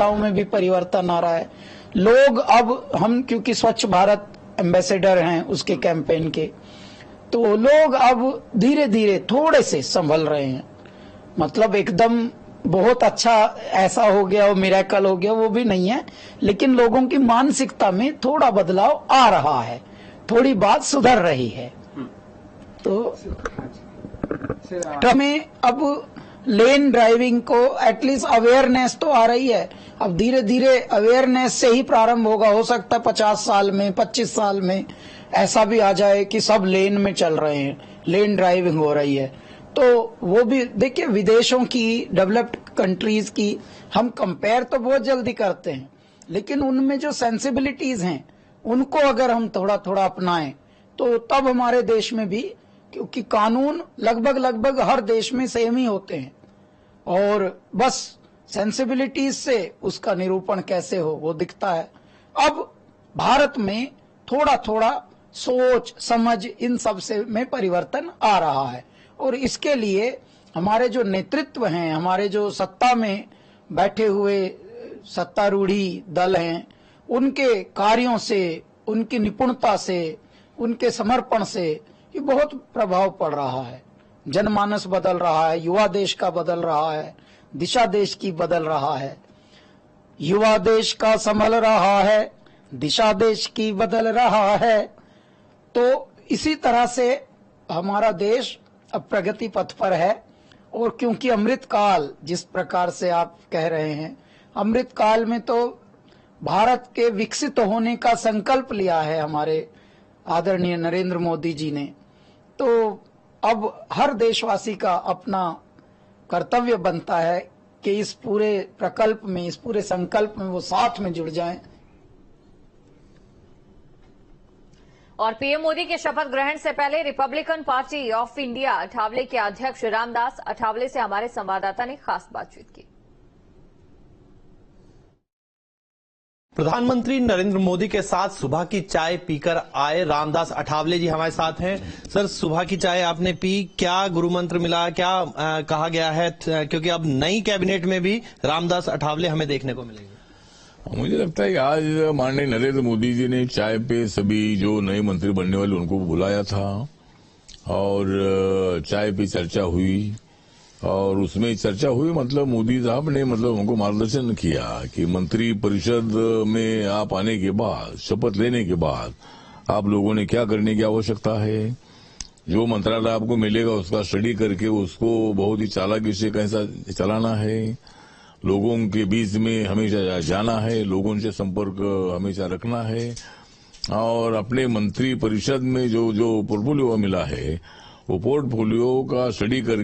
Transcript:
मानसिकताओं में भी परिवर्तन आ रहा है। लोग अब हम क्योंकि स्वच्छ भारत एम्बेसडर हैं उसके कैंपेन के, तो लोग अब धीरे धीरे थोड़े से संभल रहे हैं। मतलब एकदम बहुत अच्छा ऐसा हो गया वो मिरेकल हो गया वो भी नहीं है, लेकिन लोगों की मानसिकता में थोड़ा बदलाव आ रहा है, थोड़ी बात सुधर रही है। तो में अब लेन ड्राइविंग को एटलीस्ट अवेयरनेस तो आ रही है। अब धीरे धीरे अवेयरनेस से ही प्रारंभ होगा। हो सकता है 50 साल में 25 साल में ऐसा भी आ जाए कि सब लेन में चल रहे हैं, लेन ड्राइविंग हो रही है। तो वो भी देखिए, विदेशों की, डेवलप्ड कंट्रीज की हम कंपेयर तो बहुत जल्दी करते हैं, लेकिन उनमें जो सेंसिबिलिटीज हैं उनको अगर हम थोड़ा थोड़ा अपनाएं तो तब हमारे देश में भी, क्योंकि कानून लगभग हर देश में सेम ही होते हैं, और बस सेंसिबिलिटीज से उसका निरूपण कैसे हो वो दिखता है। अब भारत में थोड़ा थोड़ा सोच समझ इन सब से में परिवर्तन आ रहा है, और इसके लिए हमारे जो नेतृत्व हैं, हमारे जो सत्ता में बैठे हुए सत्तारूढ़ी दल हैं, उनके कार्यों से, उनकी निपुणता से, उनके समर्पण से ये बहुत प्रभाव पड़ रहा है। जनमानस बदल रहा है, युवा देश का बदल रहा है, दिशा देश की बदल रहा है। युवा देश का संभल रहा है, दिशा देश की बदल रहा है। तो इसी तरह से हमारा देश अब प्रगति पथ पर है। और क्योंकि अमृत काल, जिस प्रकार से आप कह रहे हैं, अमृत काल में तो भारत के विकसित होने का संकल्प लिया है हमारे आदरणीय नरेंद्र मोदी जी ने, तो अब हर देशवासी का अपना कर्तव्य बनता है कि इस पूरे प्रकल्प में, इस पूरे संकल्प में वो साथ में जुड़ जाएं। और पीएम मोदी के शपथ ग्रहण से पहले Republican party of India Athawale के अध्यक्ष रामदास अठावले से हमारे संवाददाता ने खास बातचीत की। प्रधानमंत्री नरेंद्र मोदी के साथ सुबह की चाय पीकर आए रामदास अठावले जी हमारे साथ हैं। सर, सुबह की चाय आपने पी, क्या गुरु मंत्र मिला, क्या कहा गया है, क्योंकि अब नई कैबिनेट में भी रामदास अठावले हमें देखने को मिलेंगे? मुझे लगता है कि आज माननीय नरेंद्र मोदी जी ने चाय पे सभी जो नए मंत्री बनने वाले उनको बुलाया था, और चाय पे चर्चा हुई, और उसमें चर्चा हुई मतलब मोदी साहब ने मतलब हमको मार्गदर्शन किया कि मंत्री परिषद में आप आने के बाद, शपथ लेने के बाद आप लोगों ने क्या करने की आवश्यकता है, जो मंत्रालय आपको मिलेगा उसका स्टडी करके उसको बहुत ही चालाकी से कैसा चलाना है, लोगों के बीच में हमेशा जाना है, लोगों से संपर्क हमेशा रखना है, और अपने मंत्री परिषद में जो पोर्टफोलियो मिला है वो पोर्टफोलियो का स्टडी करके